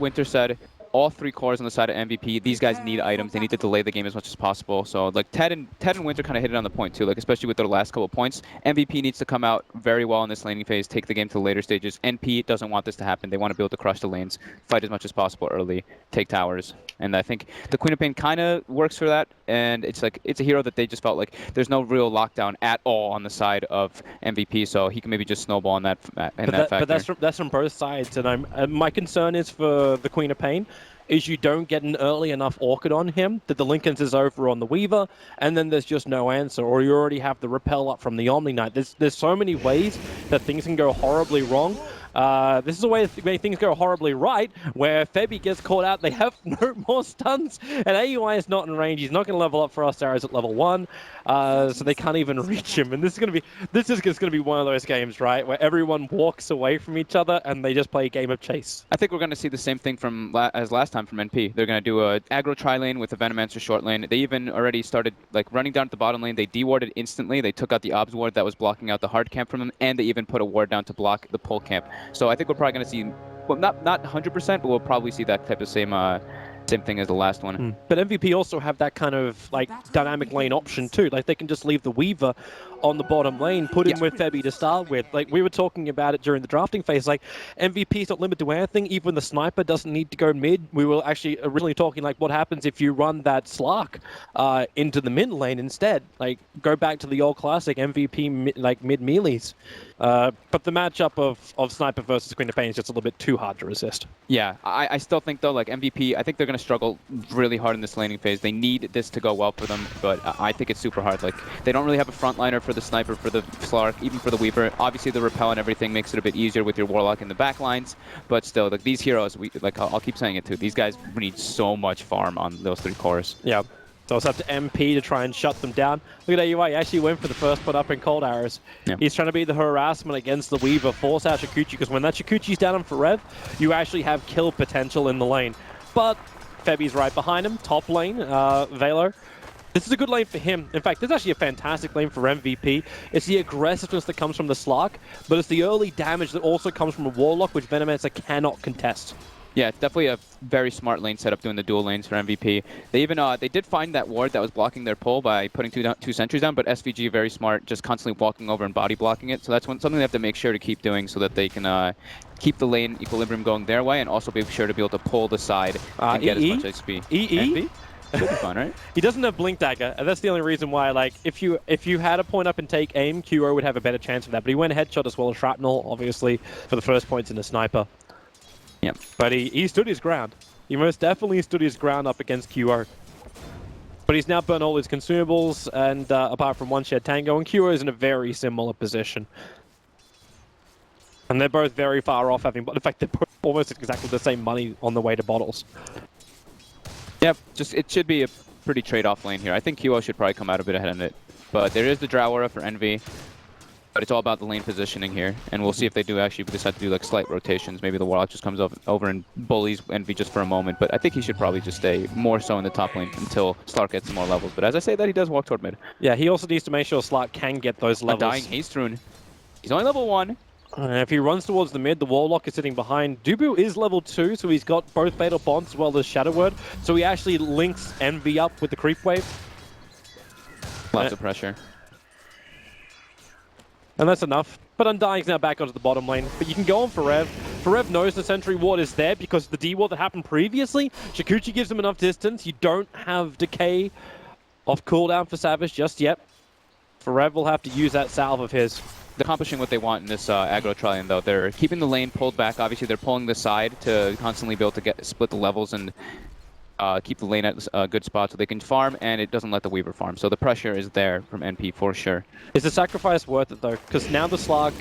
Winter said, all 3 cores on the side of MVP, these guys need items. They need to delay the game as much as possible. So like Ted and Winter kind of hit it on the point too. Like especially with their last couple of points, MVP needs to come out very well in this laning phase, take the game to the later stages. NP doesn't want this to happen. They want to be able to crush the lanes, fight as much as possible early, take towers. And I think the Queen of Pain kind of works for that. And it's like it's a hero that they just felt like there's no real lockdown at all on the side of MVP. So he can maybe just snowball in that factor. But that's from both sides. And my concern is for the Queen of Pain. Is you don't get an early enough Orchid on him that the Linken's is over on the Weaver, and then there's just no answer, or you already have the Repel up from the Omni Knight. There's so many ways that things can go horribly wrong. This is a way things go horribly right, where Febby gets caught out, they have no more stuns, and AUI is not in range. He's not going to level up for us Arrows at level 1, so they can't even reach him. And this is just going to be one of those games, right, where everyone walks away from each other and they just play a game of chase. I think we're going to see the same thing as last time from NP. They're going to do a aggro tri-lane with a Venomancer short lane. They even already started like running down to the bottom lane. They de-warded instantly. They took out the Obs ward that was blocking out the hard camp from them, and they even put a ward down to block the pull camp. So I think we're probably going to see, well, not 100%, but we'll probably see that type of same thing as the last one. But MVP also have that kind of like dynamic lane option too. Like they can just leave the Weaver on the bottom lane, put him with Febby to start with. Like we were talking about it during the drafting phase. Like MVP's not limited to anything. Even the sniper doesn't need to go mid. We were actually originally talking like what happens if you run that Slark into the mid lane instead. Like go back to the old classic MVP mid melees. But the matchup of Sniper versus Queen of Pain is just a little bit too hard to resist. Yeah, I still think though, like MVP, I think they're going to struggle really hard in this laning phase. They need this to go well for them, but I think it's super hard. Like they don't really have a frontliner for the Sniper, for the Slark, even for the Weaver. Obviously the Repel and everything makes it a bit easier with your Warlock in the back lines, but still, like these heroes, I'll keep saying it too, these guys need so much farm on those 3 cores. Yeah. So it's up to MP to try and shut them down. Look at AUI, he actually went for the first put up in Cold Arrows. Yeah. He's trying to be the harassment against the Weaver, force out Shukuchi, because when that Shukuchi's down on Forev, you actually have kill potential in the lane. But Febby's right behind him, top lane, Velo. This is a good lane for him. In fact, this is actually a fantastic lane for MVP. It's the aggressiveness that comes from the Slark, but it's the early damage that also comes from a Warlock, which Venomancer cannot contest. Yeah, it's definitely a very smart lane setup doing the dual lanes for MVP. They even they did find that ward that was blocking their pull by putting two sentries down, but SVG very smart, just constantly walking over and body blocking it. So that's something they have to make sure to keep doing so that they can keep the lane equilibrium going their way and also be sure to be able to pull the side and get as much XP. EE? Should be fun, right? He doesn't have Blink Dagger, and that's the only reason why, like, if you had a point up and take aim, QO would have a better chance of that. But he went headshot as well as shrapnel, obviously, for the first points in the sniper. Yep. But he stood his ground. He most definitely stood his ground up against QO. But he's now burnt all his consumables, and apart from one Shed Tango, and QO is in a very similar position. And they're both very far off having, in fact, they're both almost exactly the same money on the way to bottles. Yep, it should be a pretty trade-off lane here. I think QO should probably come out a bit ahead of it. But there is the Drow Aura for Envy. But it's all about the lane positioning here, and we'll see if they do actually decide to do like slight rotations. Maybe the Warlock just comes over and bullies Envy just for a moment, but I think he should probably just stay more so in the top lane until Slark gets some more levels. But as I say that, he does walk toward mid. Yeah, he also needs to make sure Slark can get those levels. A dying haste rune. He's only level 1. If he runs towards the mid, the Warlock is sitting behind. Dubu is level 2, so he's got both Fatal Bonds as well as Shadow Word, so he actually links Envy up with the creep wave. Lots of pressure. And that's enough. But Undying's now back onto the bottom lane. But you can go on Forev. Forev knows the Sentry Ward is there because the D-Ward that happened previously, Shukuchi gives him enough distance. You don't have Decay off cooldown for Savage just yet. Forev will have to use that salve of his. They're accomplishing what they want in this aggro trillion, though. They're keeping the lane pulled back. Obviously, they're pulling the side to constantly be able to split the levels and keep the lane at a good spot so they can farm, and it doesn't let the Weaver farm. So the pressure is there from NP for sure. Is the sacrifice worth it, though? Because now the Slark,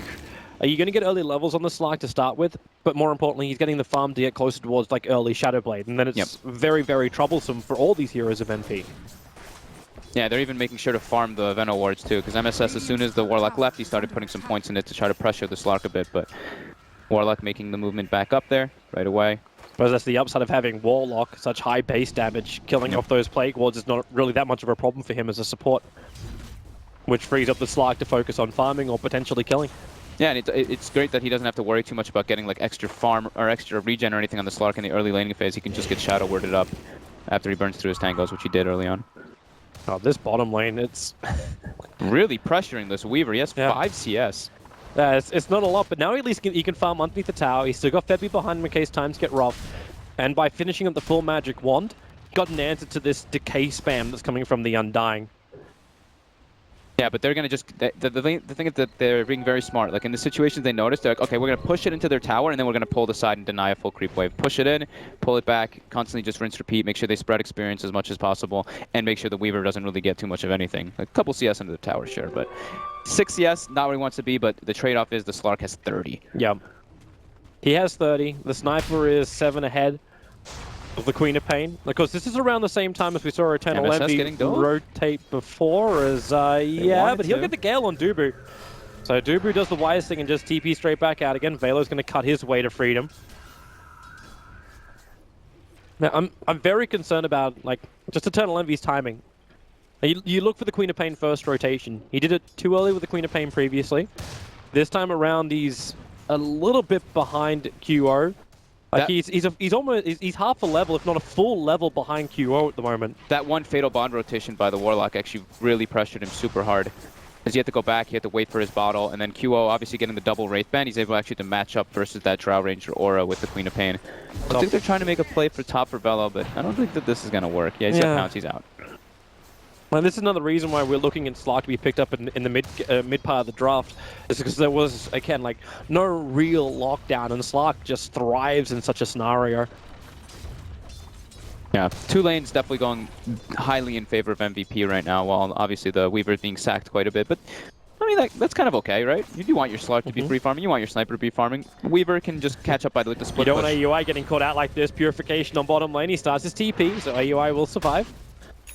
are you going to get early levels on the Slark to start with? But more importantly, he's getting the farm to get closer towards like early Shadow Blade, and then it's very, very troublesome for all these heroes of NP. Yeah, they're even making sure to farm the Veno wards too, because MSS, as soon as the Warlock left, he started putting some points in it to try to pressure the Slark a bit, but Warlock making the movement back up there right away. But that's the upside of having Warlock, such high base damage. Killing off those Plague Wards is not really that much of a problem for him as a support, which frees up the Slark to focus on farming or potentially killing. Yeah, and it's great that he doesn't have to worry too much about getting like extra farm or extra regen or anything on the Slark in the early laning phase. He can just get Shadow Worded up after he burns through his tangos, which he did early on. Oh, this bottom lane, it's really pressuring this Weaver. He has 5 CS. Yeah, it's not a lot, but now at least he can farm underneath the tower. He's still got Febby behind him in case times get rough. And by finishing up the full magic wand, got an answer to this decay spam that's coming from the Undying. Yeah, but they're going to just... The thing is that they're being very smart. Like, in the situations they notice, they're like, okay, we're going to push it into their tower, and then we're going to pull the side and deny a full creep wave. Push it in, pull it back, constantly just rinse, repeat, make sure they spread experience as much as possible, and make sure the Weaver doesn't really get too much of anything. Like, a couple CS into the tower, sure, but 6 CS, not where he wants to be, but the trade-off is the Slark has 30. Yeah. He has 30. The Sniper is 7 ahead of the Queen of Pain. Of course, this is around the same time as we saw Eternal Envy rotate before, as, yeah, but he'll get the Gale on Dubu. So Dubu does the wisest thing and just TP straight back out again. Velo's going to cut his way to freedom. Now, I'm very concerned about, like, just Eternal Envy's timing. You look for the Queen of Pain first rotation. He did it too early with the Queen of Pain previously. This time around, he's a little bit behind QO. Like he's half a level, if not a full level behind QO at the moment. That one Fatal Bond rotation by the Warlock actually really pressured him super hard. Because he had to go back, he had to wait for his bottle, and then QO obviously getting the double Wraith Band, he's able actually to match up versus that Drow Ranger aura with the Queen of Pain. I think they're trying to make a play for top for Velo, but I don't think that this is going to work. Yeah, he's got pounce, he's out. Well, this is another reason why we're looking at Slark to be picked up in the mid part of the draft, is because there was, again, like, no real lockdown, and Slark just thrives in such a scenario. Yeah, 2 lanes definitely going highly in favor of MVP right now, while obviously the Weaver is being sacked quite a bit, but I mean, that's kind of okay, right? You do want your Slark to be free farming, you want your Sniper to be farming. Weaver can just catch up by the split push. You don't want AUI getting caught out like this. Purification on bottom lane, he starts his TP, so AUI will survive.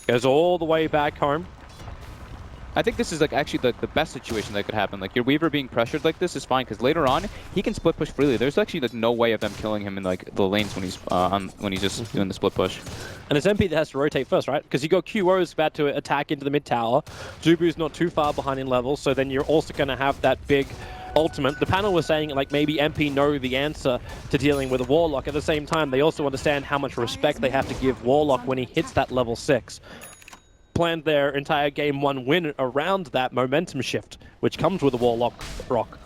Goes all the way back home. I think this is like actually the best situation that could happen. Like your Weaver being pressured like this is fine because later on he can split push freely. There's actually like no way of them killing him in like the lanes when he's just doing the split push. And it's MP that has to rotate first, right? Because you got QO's about to attack into the mid tower. Zubu's not too far behind in levels, so then you're also going to have that big ultimate. The panel was saying like maybe MP know the answer to dealing with a Warlock. At the same time, they also understand how much respect they have to give Warlock when he hits that level 6. Planned their entire game 1 win around that momentum shift, which comes with a Warlock rock.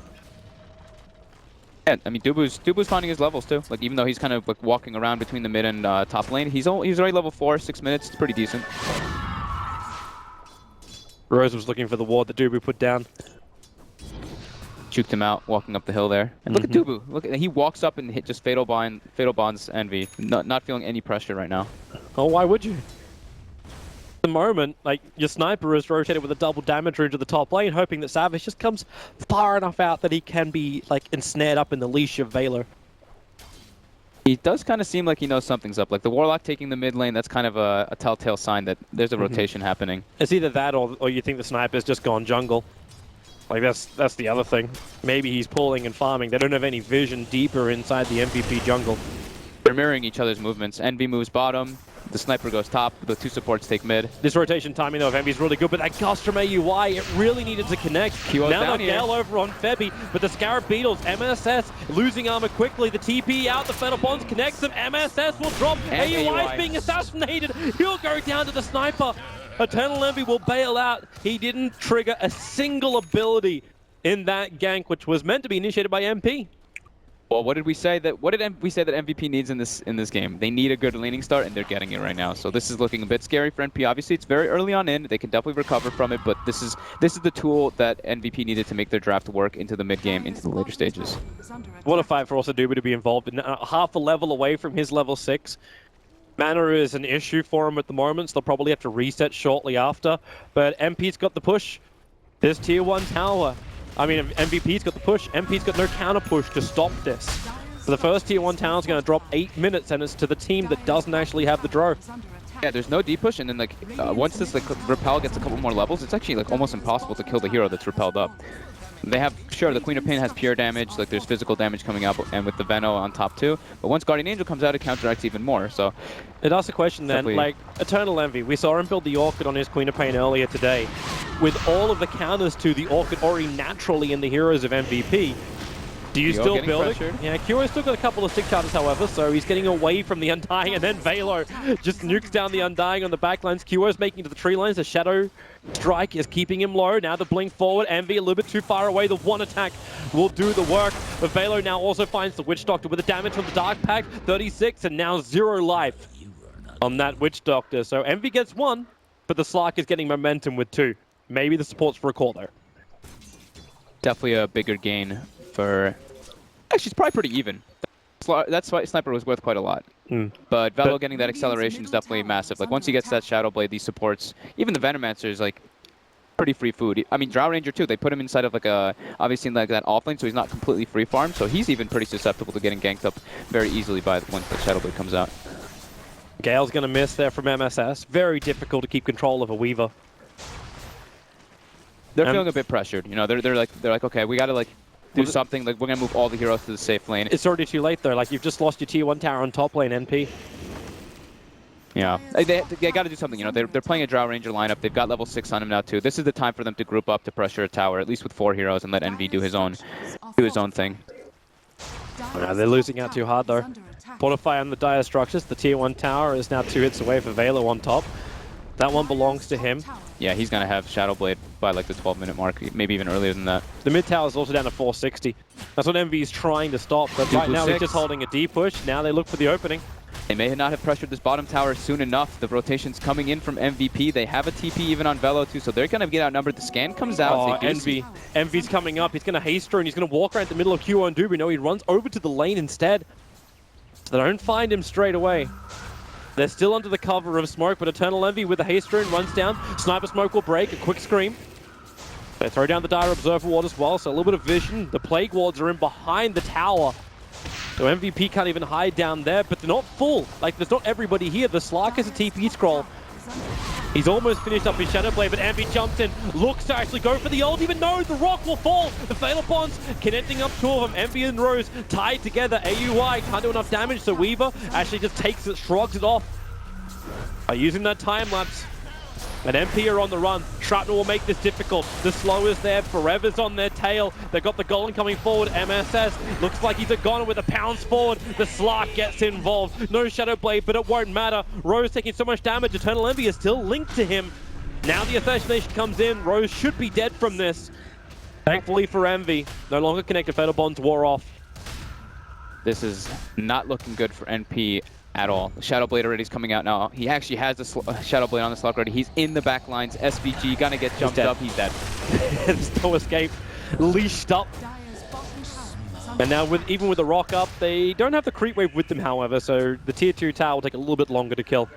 Yeah, I mean Dubu's finding his levels too. Like even though he's kind of like walking around between the mid and top lane, he's already level 4, 6 minutes. It's pretty decent. Rose was looking for the ward that Dubu put down. Juked him out, walking up the hill there. And look at Dubu. Look, he walks up and hit just Fatal Bonds Envy. Not feeling any pressure right now. Oh, why would you? At the moment, like your Sniper is rotated with a double damage into the top lane, hoping that Savage just comes far enough out that he can be like ensnared up in the leash of Velo. He does kind of seem like he knows something's up. Like the Warlock taking the mid lane, that's kind of a telltale sign that there's a rotation happening. It's either that or you think the Sniper's just gone jungle. Like that's the other thing. Maybe he's pulling and farming. They don't have any vision deeper inside the MVP jungle. They're mirroring each other's movements. Envy moves bottom. The Sniper goes top, the 2 supports take mid. This rotation timing though of Envy's really good, but that gust from AUI, it really needed to connect. Now the Gale over on Febby, but the Scarab Beetles, MSS losing armor quickly, the TP out, the Fatal Bonds connects them, MSS will drop, and AUI is being assassinated, he'll go down to the Sniper. Eternal Envy will bail out. He didn't trigger a single ability in that gank, which was meant to be initiated by MP. Well, what did we say that MVP needs in this game? They need a good laning start, and they're getting it right now. So this is looking a bit scary for NP. Obviously, it's very early on in. They can definitely recover from it, but this is the tool that MVP needed to make their draft work into the mid game, into the later stages. What a fight for also Dubu to be involved in. Half a level away from his level 6. Mana is an issue for him at the moment, so they'll probably have to reset shortly after. But MP's got the push. This tier 1 tower. I mean, MVP's got the push. MP's got no counter push to stop this. So the first tier 1 tower is going to drop 8 minutes, and it's to the team that doesn't actually have the draw. Yeah, there's no deep push, and then like once this like repel gets a couple more levels, it's actually like almost impossible to kill the hero that's repelled up. They have, sure, the Queen of Pain has pure damage, like there's physical damage coming up, and with the Veno on top too. But once Guardian Angel comes out, it counteracts even more. So it asks a question then, like Eternal Envy, we saw him build the Orchid on his Queen of Pain earlier today. with all of the counters to the Orchid already naturally in the heroes of MVP. Do you still build it? Yeah, Kyo's still got a couple of stick charges, however, so he's getting away from the Undying, and then Velo just nukes down the Undying on the backlines. Kyo's making it to the tree lines. The Shadow Strike is keeping him low. Now the blink forward. Envy a little bit too far away. The one attack will do the work. But Velo now also finds the Witch Doctor with the damage from the Dark Pact. 36 and now 0 life on that Witch Doctor. So Envy gets 1, but the Slark is getting momentum with 2. Maybe the support's for a call though. Definitely a bigger gain for... Actually, it's probably pretty even. That's why Sniper was worth quite a lot. But Velo getting that acceleration is definitely massive. Like, once he gets that Shadow Blade, these supports, even the Venomancer is, like, pretty free food. I mean, Drow Ranger, too. They put him inside of, like, obviously, like, that offlane, so he's not completely free farm. So he's even pretty susceptible to getting ganked up very easily by once the Shadow Blade comes out. Gale's going to miss there from MSS. Very difficult to keep control of a Weaver. They're feeling a bit pressured. You know, they're like, okay, we got to, like, do something. Like, we're going to move all the heroes to the safe lane. It's already too late, though. Like, you've just lost your tier 1 tower on top lane, NP. Yeah. They got to do something. You know, they're playing a Drow Ranger lineup. They've got level 6 on him now, too. This is the time for them to group up to pressure a tower, at least with 4 heroes, and let Envy do his own thing. Yeah, they're losing out too hard, though. Fortify on the dire structures. The tier 1 tower is now 2 hits away for Velo on top. That one belongs to him. Yeah, he's going to have Shadow Blade by like the 12-minute mark, maybe even earlier than that. The mid tower is also down to 460. That's what Envy is trying to stop, but right now he's just holding a D push. Now they look for the opening. They may not have pressured this bottom tower soon enough. The rotation's coming in from MVP. They have a TP even on Velo too, so they're going to get outnumbered. The scan comes out. Oh, Envy's coming up. He's going to haste through and he's going to walk around the middle of Q and Dubu. No, he runs over to the lane instead. So they don't find him straight away. They're still under the cover of smoke, but Eternal Envy with the haste rune runs down. Sniper Smoke will break, a quick scream. They throw down the Dire Observer Ward as well, so a little bit of vision. The Plague Wards are in behind the tower. So MVP can't even hide down there, but they're not full. Like, there's not everybody here. The Slark has a TP scroll. He's almost finished up his Shadow Blade, but Envy jumps in, looks to actually go for the ult, even though the rock will fall. The Fatal Bonds connecting up 2 of them. Envy and Rose tied together. AUI can't do enough damage, so Weaver actually just takes it, shrugs it off by using that time lapse. And MP are on the run. Shrapnel will make this difficult. The slow is there. Forever's on their tail. They've got the Golem coming forward. MSS looks like he's a goner with a pounce forward. The Slark gets involved. No Shadow Blade, but it won't matter. Rose taking so much damage. Eternal Envy is still linked to him. Now the assassination comes in. Rose should be dead from this. Thankfully for Envy, no longer connected. Fatal Bonds wore off. This is not looking good for NP at all. The Shadow Blade already is coming out now. He actually has the Shadow Blade on the Slark already. He's in the back lines. SVG gonna get jumped up. He's dead. There's no escape. Leashed up. And now even with the rock up, they don't have the creep wave with them, however, so the tier 2 tower will take a little bit longer to kill.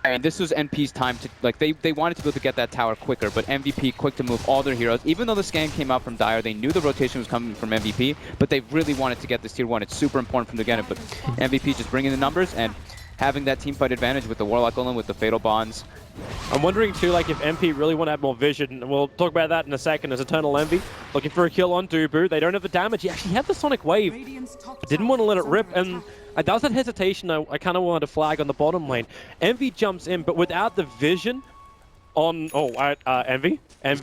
And this was NP's time to, like, they wanted to be able to get that tower quicker, but MVP quick to move all their heroes. Even though the scan came out from Dire, they knew the rotation was coming from MVP, but they really wanted to get this tier 1. It's super important for them to get it, but MVP just bringing the numbers and having that team fight advantage with the Warlock Golem, with the Fatal Bonds. I'm wondering too, like, if MP really want to have more vision, and we'll talk about that in a second, as Eternal Envy looking for a kill on Dubu. They don't have the damage. He actually had the Sonic Wave, but didn't want to let it rip, and that was that hesitation I kind of wanted to flag on the bottom lane. Envy jumps in, but without the vision on... Envy? If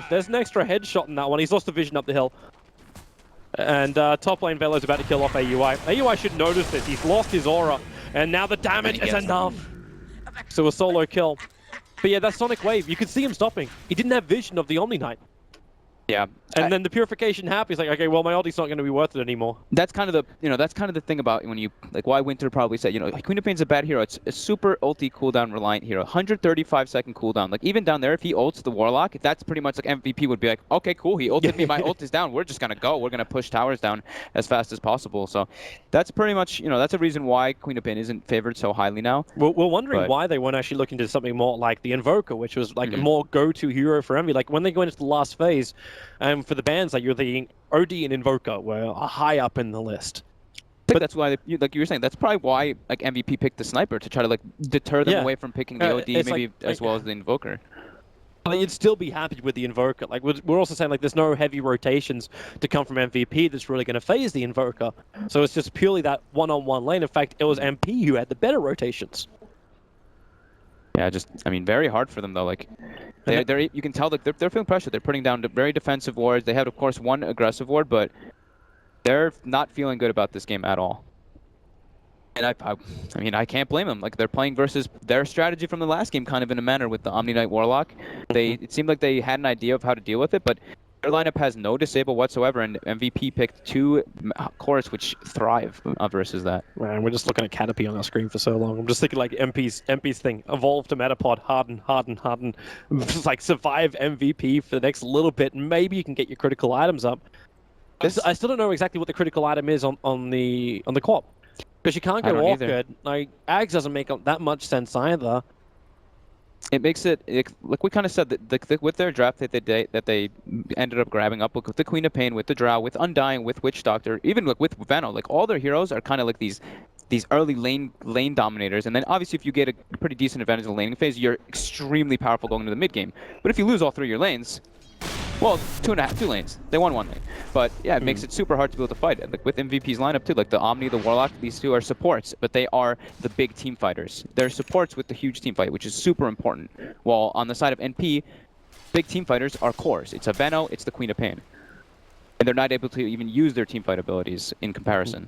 there's an extra headshot in that one, he's lost the vision up the hill. And top lane Velo's about to kill off AUI. AUI should notice this. He's lost his aura, and now the damage is enough. So a solo kill. But yeah, that Sonic Wave, you could see him stopping. He didn't have vision of the Omni Knight. Yeah. And then the purification happens. Like, okay, well, my ulti's not going to be worth it anymore. That's kind of the, that's kind of the thing about when you, like, why Winter probably said, Queen of Pain's a bad hero. It's a super ulti cooldown reliant hero. 135-second cooldown. Like, even down there, if he ults the Warlock, that's pretty much like MVP would be like, okay, cool, he ulted me, my ult is down. We're just going to go. We're going to push towers down as fast as possible. So that's pretty much, that's a reason why Queen of Pain isn't favored so highly now. We're wondering why they weren't actually looking to something more like the Invoker, which was like a more go-to hero for Envy. Like, when they go into the last phase, for the bans, like, you're the OD and Invoker were high up in the list. But that's why, like you were saying, that's probably why like MVP picked the Sniper, to try to like deter them away from picking the OD, maybe as well as the Invoker. You'd still be happy with the Invoker. Like, we're also saying, like, there's no heavy rotations to come from MVP that's really going to phase the Invoker. So it's just purely that one-on-one lane. In fact, it was MP who had the better rotations. Yeah, just, I mean, very hard for them, though. Like, you can tell that they're feeling pressure. They're putting down very defensive wards. They had, of course, one aggressive ward, but they're not feeling good about this game at all. And I mean, I can't blame them. Like, they're playing versus their strategy from the last game kind of in a manner with the Omni Knight Warlock. It seemed like they had an idea of how to deal with it, but their lineup has no disable whatsoever, and MVP picked 2 cores which thrive versus that. Man, we're just looking at Canopy on our screen for so long. I'm just thinking like MP's thing. Evolve to Metapod, harden. Just like survive MVP for the next little bit, and maybe you can get your critical items up. I still don't know exactly what the critical item is on the co-op. Because you can't go awkward. Like, Ags doesn't make that much sense either. It makes it like we kind of said that with their draft that they ended up grabbing up with the Queen of Pain, with the Drow, with Undying, with Witch Doctor, even like with Veno, like all their heroes are kind of like these early lane dominators, and then obviously if you get a pretty decent advantage in the laning phase, you're extremely powerful going into the mid game. But if you lose all 3 of your lanes, well, 2 lanes. They won 1 lane. But yeah, it makes it super hard to be able to fight. Like with MVP's lineup too, like the Omni, the Warlock, these 2 are supports, but they are the big team fighters. They're supports with the huge team fight, which is super important. While on the side of NP, big team fighters are cores. It's a Veno, it's the Queen of Pain. And they're not able to even use their team fight abilities in comparison.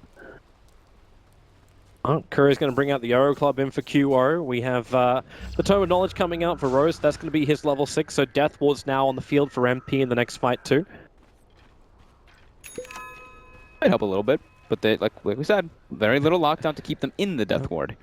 Oh, Curry's going to bring out the Euro Club in for QO. We have the Tome of Knowledge coming out for Rose. That's going to be his level 6, so Death Ward's now on the field for MP in the next fight too. Might help a little bit, but they, like we said, very little lockdown to keep them in the Death Ward.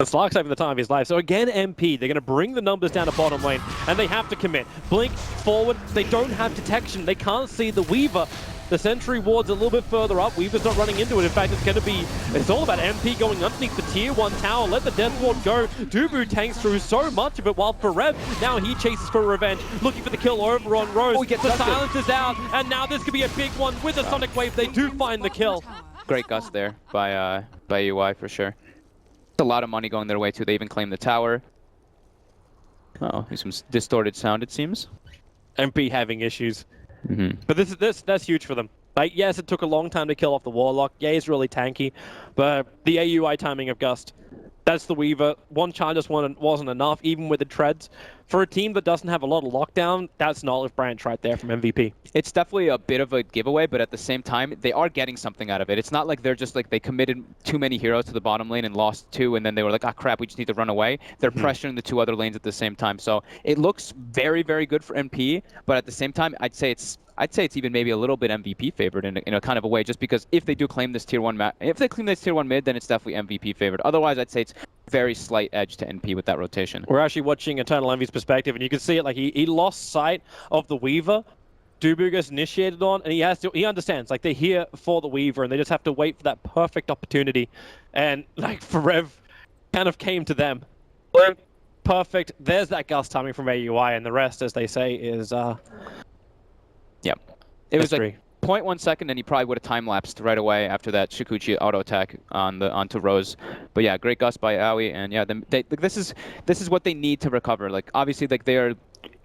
Slark's having the time of his life. So again, MP, they're going to bring the numbers down to bottom lane, and they have to commit. Blink, forward, they don't have detection. They can't see the Weaver. The Sentry Ward's a little bit further up. Weaver's not running into it. In fact, it's all about MP going underneath the tier 1 tower. Let the Death Ward go. Dubu tanks through so much of it, while Forev, now he chases for revenge, looking for the kill over on Rose. The silence is out, and now this could be a big one with the Sonic Wave. They do find the kill. Great gust there by UI for sure. It's a lot of money going their way too. They even claim the tower. Oh, there's some distorted sound it seems. MP having issues. But that's huge for them. Like, yes, it took a long time to kill off the Warlock. Yeah, he's really tanky. But the AUI timing of Gust, that's the Weaver. 1 charge just wasn't enough, even with the treads. For a team that doesn't have a lot of lockdown, that's an olive branch right there from MVP. It's definitely a bit of a giveaway, but at the same time, they are getting something out of it. It's not like they're just like they committed too many heroes to the bottom lane and lost 2, and then they were like, ah, crap, we just need to run away. They're pressuring the 2 other lanes at the same time. So it looks very, very good for MP, but at the same time, I'd say it's even maybe a little bit MVP favored in a kind of a way, just because if they do claim this tier 1 if they claim this tier 1 mid, then it's definitely MVP favored. Otherwise, I'd say it's very slight edge to NP with that rotation. We're actually watching Eternal Envy's perspective, and you can see it, like he lost sight of the Weaver. Dubu gets initiated on, and he understands, like, they're here for the Weaver, and they just have to wait for that perfect opportunity. And like Forev kind of came to them. Perfect. There's that Gust timing from AUI, and the rest, as they say, is Yep. It was like 0.1 second, and he probably would have time-lapsed right away after that Shikuchi auto-attack onto Rose. But yeah, great gust by Aoi, and yeah, this is what they need to recover. Like, obviously, like, they are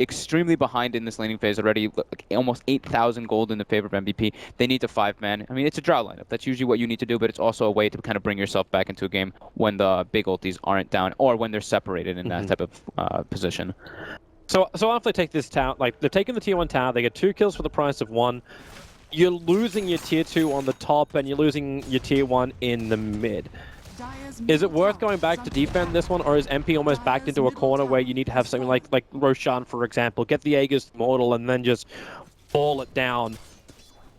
extremely behind in this laning phase already, like, almost 8,000 gold in the favor of MVP. They need to 5-man. I mean, it's a Drow lineup. That's usually what you need to do, but it's also a way to kind of bring yourself back into a game when the big ultis aren't down, or when they're separated in that type of position. So after they take this tower, like, they're taking the tier 1 tower, they get 2 kills for the price of 1. You're losing your tier 2 on the top, and you're losing your tier 1 in the mid. Is it worth going back to defend this one, or is MP almost backed into a corner where you need to have something like Roshan, for example, get the Aegis Mortal and then just ball it down?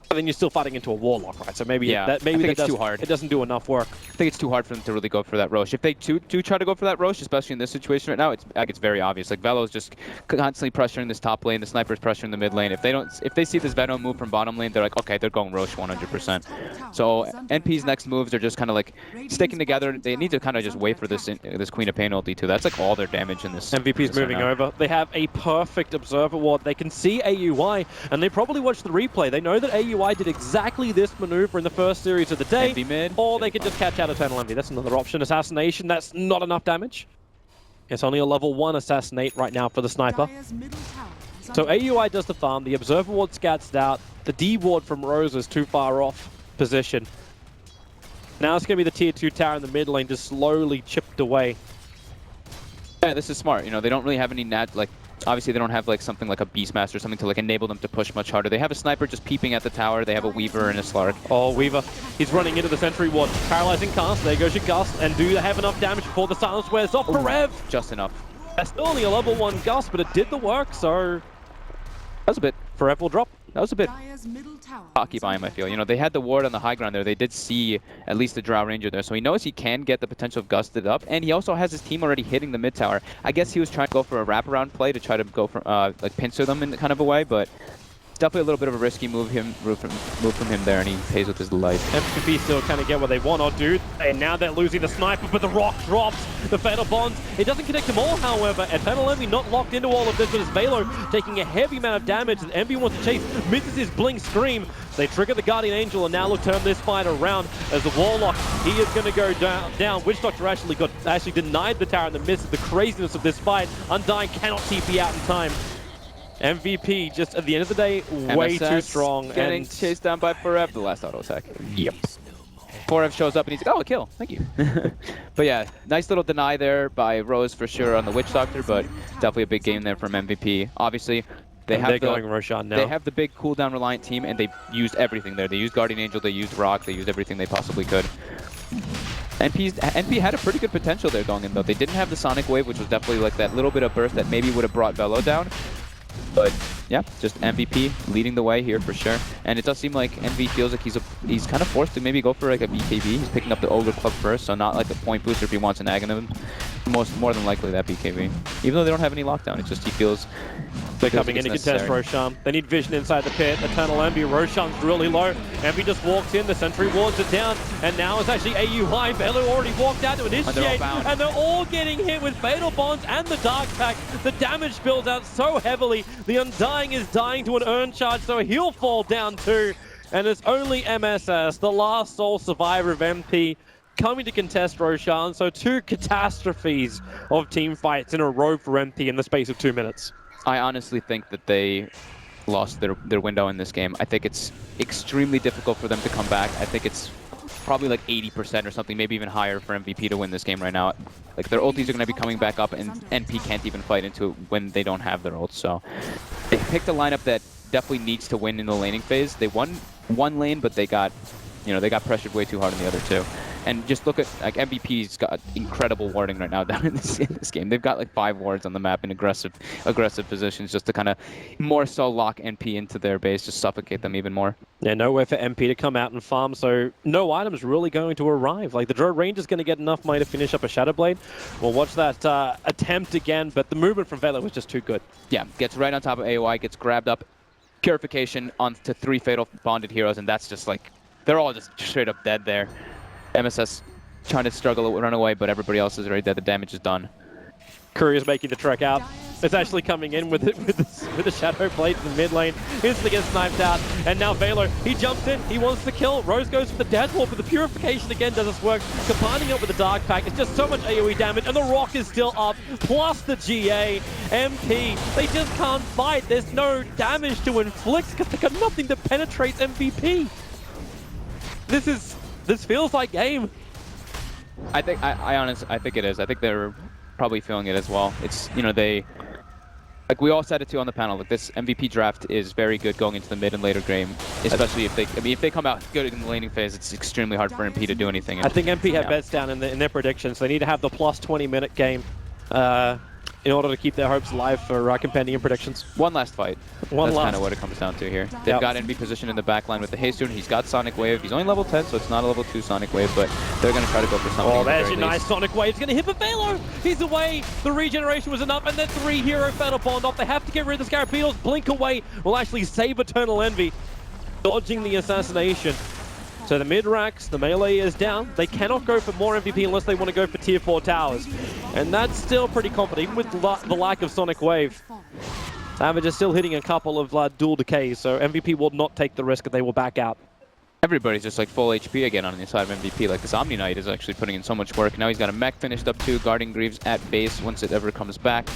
But then you're still fighting into a Warlock, right? So maybe it's too hard. It doesn't do enough work. I think it's too hard for them to really go for that Rosh. If they do try to go for that Rosh, especially in this situation right now, it's very obvious. Like, Velo's just constantly pressuring this top lane, the Sniper's pressuring the mid lane. If they see this Veno move from bottom lane, they're like, okay, they're going Rosh 100%. So NP's next moves are just kind of like sticking together. They need to kind of just wait for this Queen of Pain ulti too. That's like all their damage in this. MVP's moving over. They have a perfect Observer Ward. They can see AUI, and they probably watched the replay. They know that AUI did exactly this maneuver in the first series of the day, mid. Or they could just catch out Eternal Envy. That's another option. Assassination, that's not enough damage. It's only a level 1 Assassinate right now for the Sniper. So AUI does the farm, the Observer Ward scats out, the D Ward from Rose is too far off position. Now it's going to be the tier 2 tower in the mid lane, just slowly chipped away. Yeah, this is smart. You know, they don't really have any obviously they don't have like something like a Beastmaster or something to like enable them to push much harder. They have a sniper just peeping at the tower. They have a Weaver and a Slark. Oh, Weaver. He's running into the sentry ward. Paralyzing cast. There goes your Gust. And do they have enough damage before the silence wears off for Rev? Just enough. That's still only a level 1 Gust, but it did the work, so... That was a bit... Forev will drop. That was a bit cocky by him, I feel. You know, they had the ward on the high ground there. They did see at least the Drow Ranger there, so he knows he can get the potential of Gusted up, and he also has his team already hitting the mid tower. I guess he was trying to go for a wraparound play to try to go for, like, pincer them in kind of a way, but definitely a little bit of a risky move from him there, and he pays with his life. MVP still kind of get what they want, or do. And now they're losing the sniper, but the rock drops. The Fatal Bonds. It doesn't connect them all, however. Eternal Envy not locked into all of this, but it's Velo taking a heavy amount of damage. And Envy wants to chase, misses his Blink Scream. They trigger the Guardian Angel and now look turn this fight around as the Warlock, he is going to go down. Witch Doctor actually denied the tower in the midst of the craziness of this fight. Undying cannot TP out in time. MVP, just at the end of the day, way too strong. Getting and chased down by Forev, the last auto attack. Yep. Forev shows up and he's like, oh, a kill. Thank you. But yeah, nice little deny there by Rose for sure on the Witch Doctor, but definitely a big game there from MVP. Obviously, they're going Roshan now. They have the big cooldown reliant team, and they used everything there. They used Guardian Angel, they used Rock, they used everything they possibly could. NP had a pretty good potential there going in, though. They didn't have the Sonic Wave, which was definitely like that little bit of burst that maybe would have brought Velo down. But yeah, just MVP leading the way here for sure. And it does seem like MV feels like he's kind of forced to maybe go for like a BKB. He's picking up the Ogre Club first, so not like a point booster if he wants an Aghanim. More than likely that BKB. Even though they don't have any lockdown, it's just he feels... They're coming in to contest Roshan. They need vision inside the pit. Eternal Envy. Roshan's really low. Envy just walks in. The sentry wards it down. And now it's actually AUI. Velo already walked out to initiate. And they're all getting hit with Fatal Bonds and the Dark Pack. The damage spills out so heavily. The Undying is dying to an Urn Charge, so he'll fall down too. And it's only MSS, the last sole survivor of MP, coming to contest Roshan. So 2 catastrophes of team fights in a row for MP in the space of 2 minutes. I honestly think that they lost their window in this game. I think it's extremely difficult for them to come back. I think it's probably like 80% or something, maybe even higher for MVP to win this game right now. Like their ultis are going to be coming back up, and NP can't even fight into it when they don't have their ults. So they picked a lineup that definitely needs to win in the laning phase. They won one lane, but they got pressured way too hard in the other 2. And just look at, like, MVP's got incredible warding right now down in this game. They've got like 5 wards on the map in aggressive positions just to kind of more so lock NP into their base, just suffocate them even more. Yeah, nowhere for MP to come out and farm, so no items really going to arrive. Like, the Drow Ranger's going to get enough money to finish up a Shadow Blade. We'll watch that attempt again, but the movement from Velo was just too good. Yeah, gets right on top of AOI, gets grabbed up, Purification onto 3 Fatal Bonded heroes, and that's just like, they're all just straight up dead there. MSS trying to struggle to run away, but everybody else is already dead. The damage is done. Courier's making the trek out. It's actually coming in with the Shadow Blade in the mid lane. Instantly gets sniped out. And now Velo, he jumps in. He wants to kill. Rose goes for the Deathwalk, but the Purification again does its work. Combining it with the Dark Pack. It's just so much AoE damage. And the Rock is still up. Plus the GA. MP. They just can't fight. There's no damage to inflict because they got nothing that penetrates MVP. This feels like game. I think it is. I think they're probably feeling it as well. It's, you know, like we all said it too on the panel, like this MVP draft is very good going into the mid and later game, especially if they come out good in the laning phase, it's extremely hard for MP to do anything. I think MP have bets down in their predictions. They need to have the plus 20-minute game in order to keep their hopes alive for compendium predictions. One last fight. That's kind of what it comes down to here. They've got NB positioned in the backline with the Haste Rune. He's got Sonic Wave. He's only level 10, so it's not a level 2 Sonic Wave, but they're going to try to go for something. Oh, there's your nice Sonic Wave. It's going to hit the Velo. He's away. The regeneration was enough, and then 3 hero Fatal Bond off. They have to get rid of the Scarab Beetles. Blink away will actually save Eternal Envy, dodging the assassination. So the mid-racks, the melee is down. They cannot go for more MVP unless they want to go for tier 4 towers. And that's still pretty confident, even with the lack of Sonic Wave. Savage is still hitting a couple of dual decays, so MVP will not take the risk that they will back out. Everybody's just like full HP again on the side of MVP. Like this Omni Knight is actually putting in so much work. Now he's got a mech finished up too, guarding Greaves at base once it ever comes back.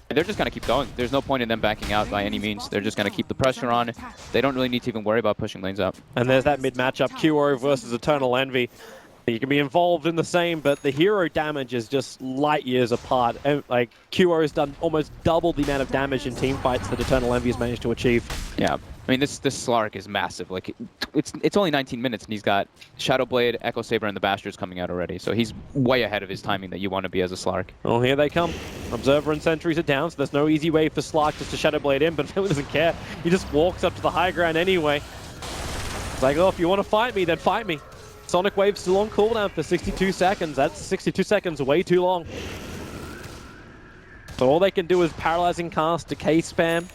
They're just going to keep going. There's no point in them backing out by any means. They're just going to keep the pressure on. They don't really need to even worry about pushing lanes up. And there's that mid matchup, QO versus Eternal Envy. You can be involved in the same, but the hero damage is just light years apart. And, like, QO has done almost double the amount of damage in team fights that Eternal Envy has managed to achieve. Yeah, I mean this Slark is massive. Like it's only 19 minutes, and he's got Shadow Blade, Echo Saber, and the Bastard's coming out already. So he's way ahead of his timing that you want to be as a Slark. Well, here they come. Observer and sentries are down, so there's no easy way for Slark just to Shadow Blade in, but Philly doesn't care. He just walks up to the high ground anyway. It's like, oh, if you want to fight me, then fight me. Sonic Wave's still on cooldown for 62 seconds. That's 62 seconds, way too long. So all they can do is Paralyzing Cast, Decay Spam,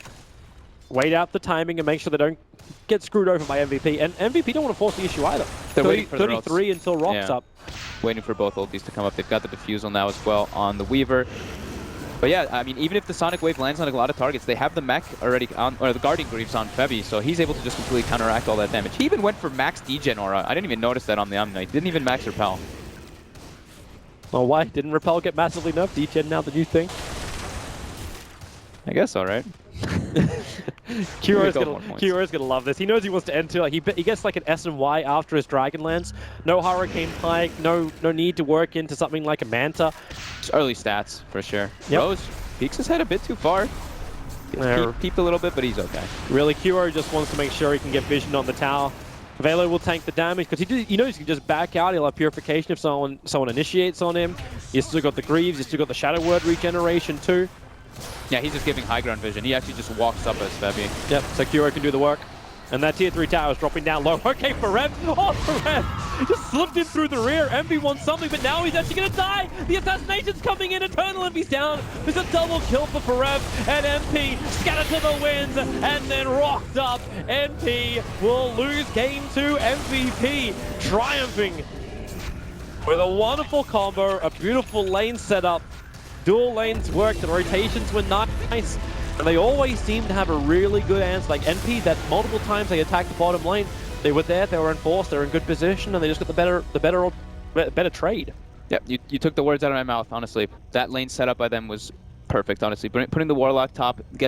wait out the timing and make sure they don't get screwed over by MVP. And MVP don't want to force the issue either. They're waiting for 33 until Rock's up. Waiting for both ultis to come up. They've got the Diffusal now as well on the Weaver. But yeah, I mean, even if the Sonic Wave lands on a lot of targets, they have the mech already on, or the Guardian Greaves on Febby, so he's able to just completely counteract all that damage. He even went for max degen aura. I didn't even notice that on the Omni. He didn't even max repel. Oh, why? Didn't repel get massively nerfed? Degen now the new thing? I guess all right. Kiro's gonna love this. He knows he wants to enter. Like, he gets like an S and Y after his Dragonlance. No Hurricane Pike. No need to work into something like a Manta. Just early stats for sure. Yep. Rose peeks his head a bit too far. Peeped a little bit, but he's okay. Really, Kiro just wants to make sure he can get vision on the tower. Velo will tank the damage because he knows he can just back out. He'll have Purification if someone initiates on him. He's still got the Greaves. He's still got the Shadow Word regeneration too. Yeah, he's just giving high ground vision. He actually just walks up as Febby. Yep, so Kiro can do the work. And that tier 3 tower is dropping down low. Okay, Ferev. Oh, Ferev just slipped in through the rear. Envy wants something, but now he's actually going to die. The assassination's coming in. Eternal Envy's down. There's a double kill for Ferev. And MP scattered to the winds and then rocked up. MP will lose game 2. MVP triumphing with a wonderful combo, a beautiful lane setup. Dual lanes worked, the rotations were nice, and they always seem to have a really good answer. Like NP, that multiple times they attacked the bottom lane, they were there, they were enforced, they were in good position, and they just got the better trade. Yep, you took the words out of my mouth, honestly. That lane setup by them was perfect, honestly. Putting the Warlock top,